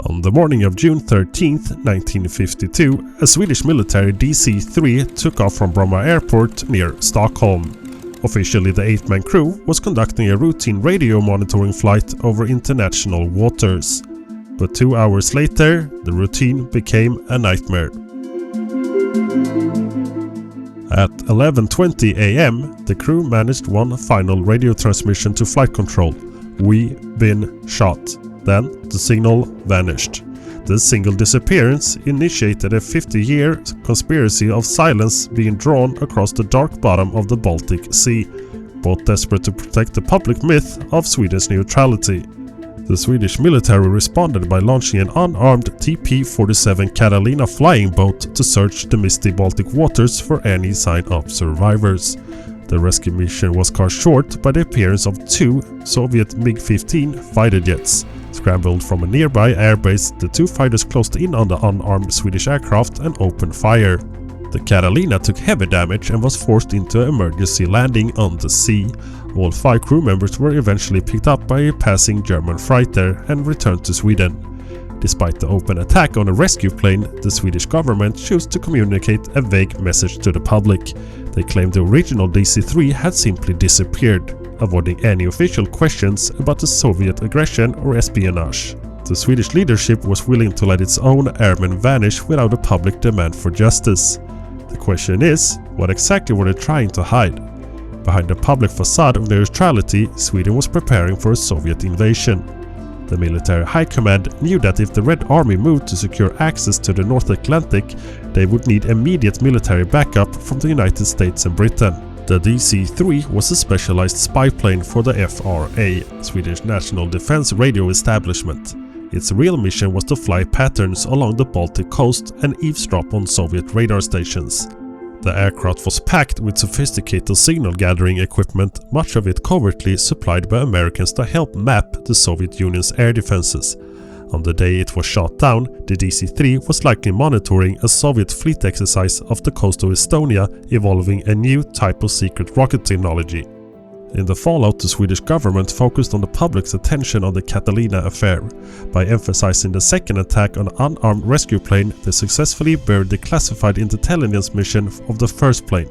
On the morning of June 13, 1952, a Swedish military DC-3 took off from Bromma Airport near Stockholm. Officially, the 8-man crew was conducting a routine radio monitoring flight over international waters. But 2 hours later, the routine became a nightmare. At 11:20 a.m., the crew managed one final radio transmission to flight control. "We been shot." Then the signal vanished. This single disappearance initiated a 50-year conspiracy of silence being drawn across the dark bottom of the Baltic Sea, both desperate to protect the public myth of Sweden's neutrality. The Swedish military responded by launching an unarmed TP-47 Catalina flying boat to search the misty Baltic waters for any sign of survivors. The rescue mission was cut short by the appearance of 2 Soviet MiG-15 fighter jets. Scrambled from a nearby airbase, the 2 fighters closed in on the unarmed Swedish aircraft and opened fire. The Catalina took heavy damage and was forced into an emergency landing on the sea. All 5 crew members were eventually picked up by a passing German fighter and returned to Sweden. Despite the open attack on a rescue plane, the Swedish government chose to communicate a vague message to the public. They claimed the original DC-3 had simply disappeared, avoiding any official questions about the Soviet aggression or espionage. The Swedish leadership was willing to let its own airmen vanish without a public demand for justice. The question is, what exactly were they trying to hide? Behind the public facade of neutrality, Sweden was preparing for a Soviet invasion. The military high command knew that if the Red Army moved to secure access to the North Atlantic, they would need immediate military backup from the United States and Britain. The DC-3 was a specialized spy plane for the FRA, Swedish National Defense Radio Establishment. Its real mission was to fly patterns along the Baltic coast and eavesdrop on Soviet radar stations. The aircraft was packed with sophisticated signal gathering equipment, much of it covertly supplied by Americans to help map the Soviet Union's air defenses. On the day it was shot down, the DC-3 was likely monitoring a Soviet fleet exercise off the coast of Estonia involving a new type of secret rocket technology. In the fallout, the Swedish government focused on the public's attention on the Catalina affair. By emphasizing the second attack on an unarmed rescue plane, they successfully buried the classified intelligence mission of the first plane.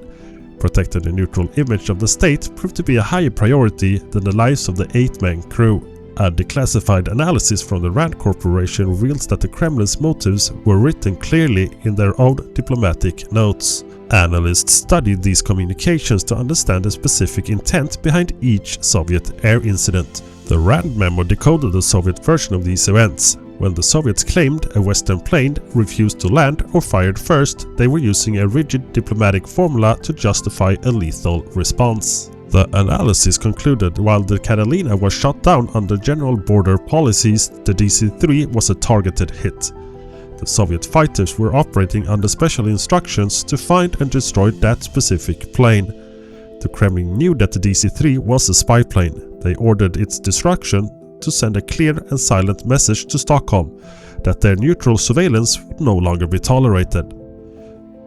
Protecting the neutral image of the state proved to be a higher priority than the lives of the 8-man crew. A declassified analysis from the RAND Corporation reveals that the Kremlin's motives were written clearly in their own diplomatic notes. Analysts studied these communications to understand the specific intent behind each Soviet air incident. The RAND memo decoded the Soviet version of these events. When the Soviets claimed a Western plane refused to land or fired first, they were using a rigid diplomatic formula to justify a lethal response. The analysis concluded while the Catalina was shot down under general border policies, the DC-3 was a targeted hit. The Soviet fighters were operating under special instructions to find and destroy that specific plane. The Kremlin knew that the DC-3 was a spy plane. They ordered its destruction to send a clear and silent message to Stockholm that their neutral surveillance would no longer be tolerated.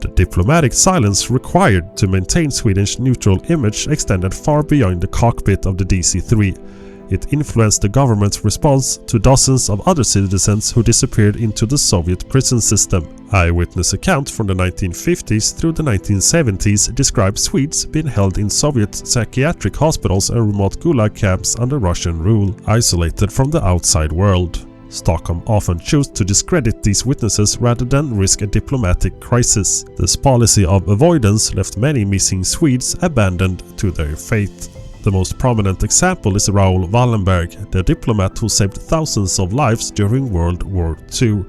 The diplomatic silence required to maintain Sweden's neutral image extended far beyond the cockpit of the DC-3. It influenced the government's response to dozens of other citizens who disappeared into the Soviet prison system. Eyewitness accounts from the 1950s through the 1970s describe Swedes being held in Soviet psychiatric hospitals and remote gulag camps under Russian rule, isolated from the outside world. Stockholm often chose to discredit these witnesses rather than risk a diplomatic crisis. This policy of avoidance left many missing Swedes abandoned to their fate. The most prominent example is Raoul Wallenberg, the diplomat who saved thousands of lives during World War II.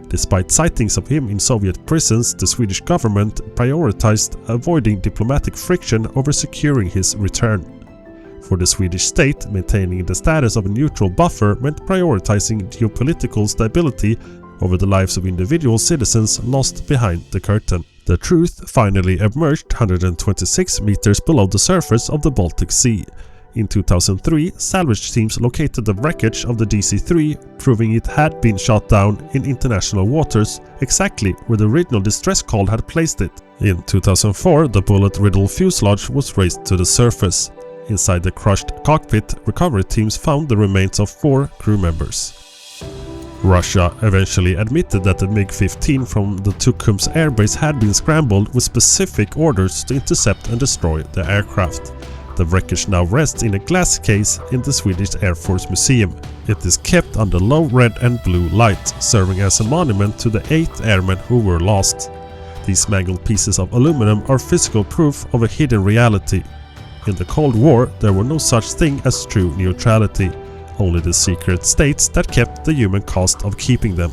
Despite sightings of him in Soviet prisons, the Swedish government prioritized avoiding diplomatic friction over securing his return. For the Swedish state, maintaining the status of a neutral buffer meant prioritizing geopolitical stability over the lives of individual citizens lost behind the curtain. The truth finally emerged 126 meters below the surface of the Baltic Sea. In 2003, salvage teams located the wreckage of the DC-3, proving it had been shot down in international waters, exactly where the original distress call had placed it. In 2004, the bullet-riddled fuselage was raised to the surface. Inside the crushed cockpit, recovery teams found the remains of 4 crew members. Russia eventually admitted that the MiG-15 from the Tukums airbase had been scrambled with specific orders to intercept and destroy the aircraft. The wreckage now rests in a glass case in the Swedish Air Force Museum. It is kept under low red and blue light, serving as a monument to the 8 airmen who were lost. These mangled pieces of aluminum are physical proof of a hidden reality. In the Cold War, there were no such thing as true neutrality, only the secret states that kept the human cost of keeping them.